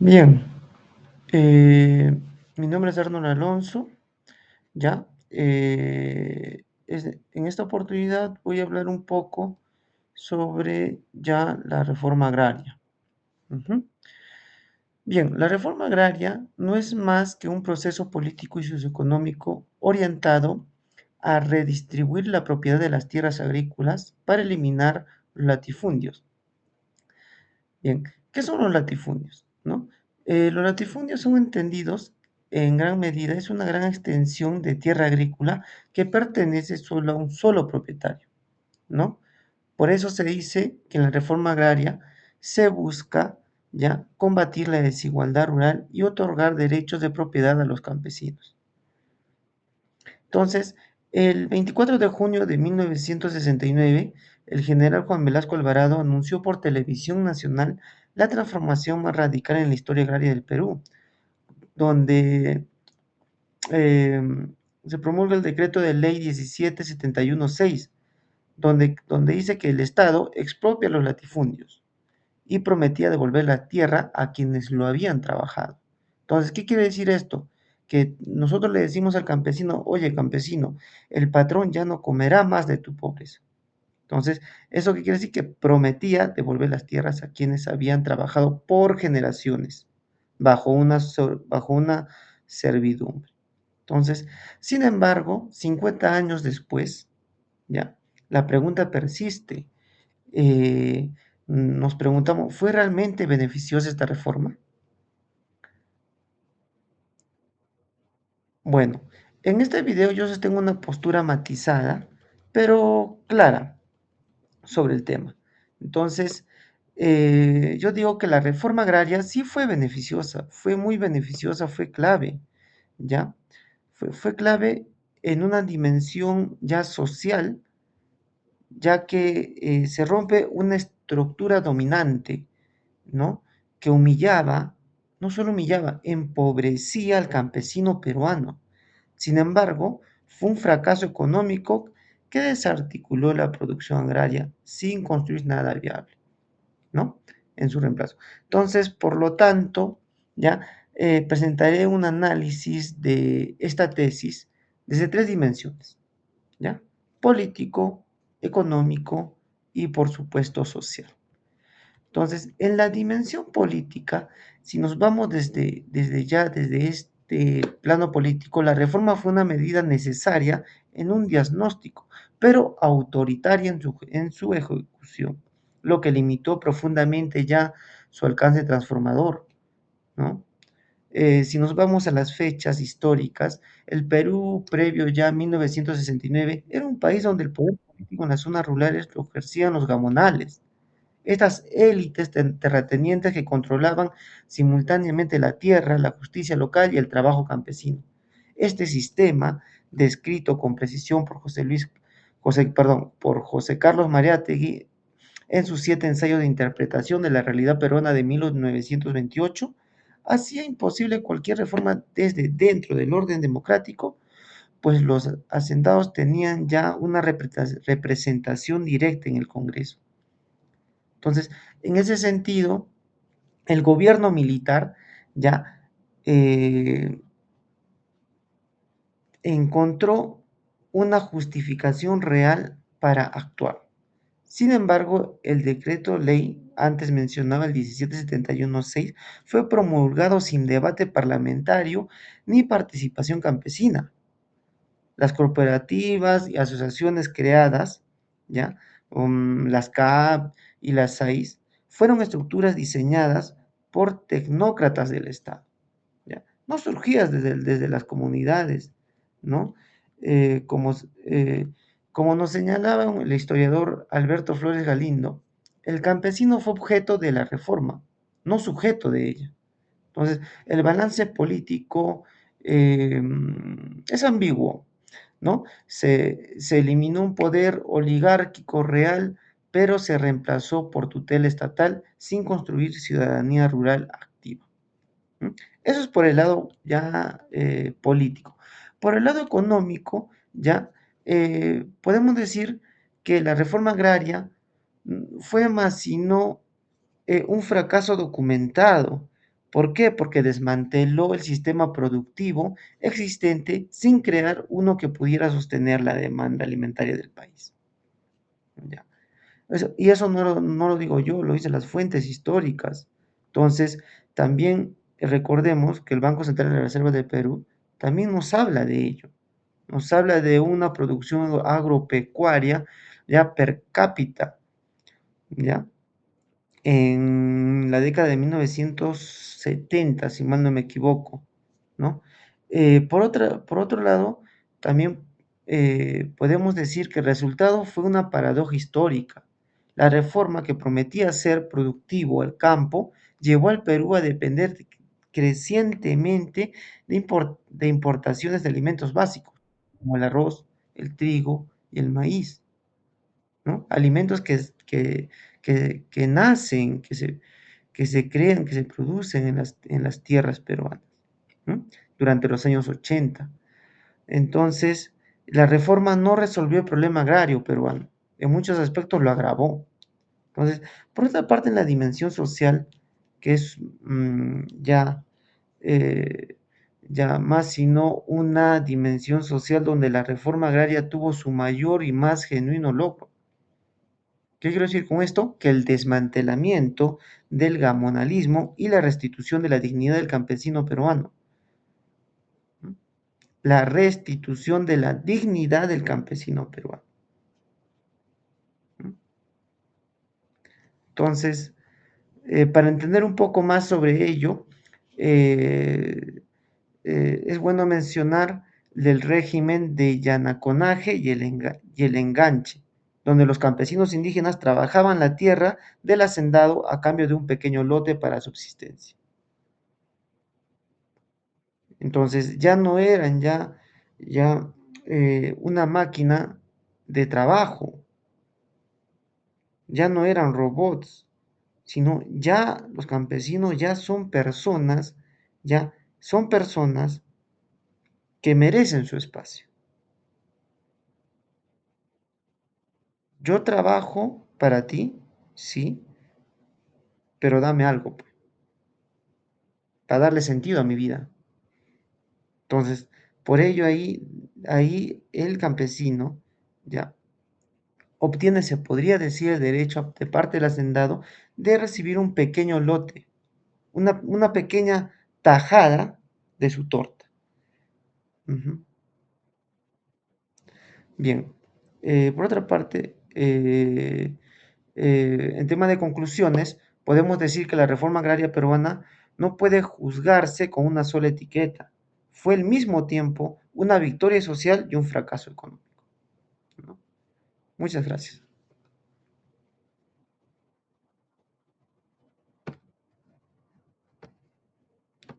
Bien, mi nombre es Arnold Alonso, ¿ya? En esta oportunidad voy a hablar un poco sobre ya la reforma agraria. Ujú. Bien, la reforma agraria no es más que un proceso político y socioeconómico orientado a redistribuir la propiedad de las tierras agrícolas para eliminar los latifundios. Bien, ¿qué son los latifundios? ¿No? Los latifundios son entendidos en gran medida, es una gran extensión de tierra agrícola que pertenece solo a un solo propietario, ¿no? Por eso se dice que en la reforma agraria se busca ya combatir la desigualdad rural y otorgar derechos de propiedad a los campesinos. Entonces, el 24 de junio de 1969, el general Juan Velasco Alvarado anunció por televisión nacional la transformación más radical en la historia agraria del Perú, donde eh, se promulga el decreto de ley 1771-6, donde dice que el Estado expropia los latifundios y prometía devolver la tierra a quienes lo habían trabajado. Entonces, ¿qué quiere decir esto? Que nosotros le decimos al campesino, oye campesino, el patrón ya no comerá más de tu pobreza. Entonces, ¿eso qué quiere decir? Que prometía devolver las tierras a quienes habían trabajado por generaciones bajo una servidumbre. Entonces, sin embargo, 50 años después, ya, la pregunta persiste. Eh, Nos preguntamos, ¿fue realmente beneficiosa esta reforma? Bueno, en este video yo sostengo una postura matizada, pero clara sobre el tema. Entonces, yo digo que la reforma agraria sí fue beneficiosa, fue muy beneficiosa, fue clave, ¿ya? Fue clave en una dimensión ya social, ya que se rompe una estructura dominante, ¿no? Que humillaba, no solo humillaba, empobrecía al campesino peruano. Sin embargo, fue un fracaso económico que desarticuló la producción agraria sin construir nada viable, ¿no? En su reemplazo. Entonces, por lo tanto, ya presentaré un análisis de esta tesis desde tres dimensiones, ¿ya? Político, económico y, por supuesto, social. Entonces, en la dimensión política, si nos vamos desde este plano político, la reforma fue una medida necesaria en un diagnóstico, pero autoritaria en su ejecución, lo que limitó profundamente ya su alcance transformador, ¿no? Si nos vamos a las fechas históricas, el Perú previo ya a 1969 era un país donde el poder político en las zonas rurales lo ejercían los gamonales, estas élites terratenientes que controlaban simultáneamente la tierra, la justicia local y el trabajo campesino. Este sistema, descrito con precisión por por José Carlos Mariátegui en sus 7 ensayos de interpretación de la realidad peruana de 1928, hacía imposible cualquier reforma desde dentro del orden democrático, pues los hacendados tenían ya una representación directa en el Congreso. Entonces, en ese sentido, el gobierno militar ya eh, encontró una justificación real para actuar. Sin embargo, el decreto ley, antes mencionado el 1771-6, fue promulgado sin debate parlamentario ni participación campesina. Las cooperativas y asociaciones creadas, ¿ya? Las CAP y las SAIS, fueron estructuras diseñadas por tecnócratas del Estado, ¿ya? No surgidas desde las comunidades, ¿no? Eh, como, eh, Como nos señalaba el historiador Alberto Flores Galindo, el campesino fue objeto de la reforma, no sujeto de ella. Entonces, el balance político es ambiguo, ¿no? Se eliminó un poder oligárquico real, pero se reemplazó por tutela estatal sin construir ciudadanía rural activa. ¿Mm? Eso es por el lado ya político. Por el lado económico, ya podemos decir que la reforma agraria fue más sino un fracaso documentado, ¿Por qué? Porque desmanteló el sistema productivo existente sin crear uno que pudiera sostener la demanda alimentaria del país. ¿Ya? Y eso no lo digo yo, lo dicen las fuentes históricas. Entonces, también recordemos que el Banco Central de la Reserva del Perú también nos habla de ello. Nos habla de una producción agropecuaria ya per cápita, ¿ya? En la década de 1970, si mal no me equivoco, ¿no? Por otro lado, también podemos decir que el resultado fue una paradoja histórica. La reforma que prometía ser productivo el campo llevó al Perú a depender crecientemente de importaciones de alimentos básicos, como el arroz, el trigo y el maíz, ¿no? Alimentos que nacen, que se crean, que se producen en las tierras peruanas, ¿no? Durante los años 80. Entonces, la reforma no resolvió el problema agrario peruano, en muchos aspectos lo agravó. Entonces, por otra parte, en la dimensión social, que es eh, ya más sino una dimensión social donde la reforma agraria tuvo su mayor y más genuino logro. ¿Qué quiero decir con esto? Que el desmantelamiento del gamonalismo y la restitución de la dignidad del campesino peruano. ¿No? La restitución de la dignidad del campesino peruano. ¿No? Entonces, para entender un poco más sobre ello, eh, es bueno mencionar del régimen de Yanaconaje y el enganche, donde los campesinos indígenas trabajaban la tierra del hacendado a cambio de un pequeño lote para subsistencia. Entonces ya no eran ya una máquina de trabajo, ya no eran robots, sino ya los campesinos ya son personas que merecen su espacio. Yo trabajo para ti, sí, pero dame algo, pues, para darle sentido a mi vida. Entonces, por ello ahí el campesino ya obtiene, se podría decir, el derecho de parte del hacendado de recibir un pequeño lote, una pequeña tajada de su torta. Ujú. Bien, por otra parte, en tema de conclusiones, podemos decir que la reforma agraria peruana no puede juzgarse con una sola etiqueta. Fue al mismo tiempo una victoria social y un fracaso económico, ¿no? Muchas gracias.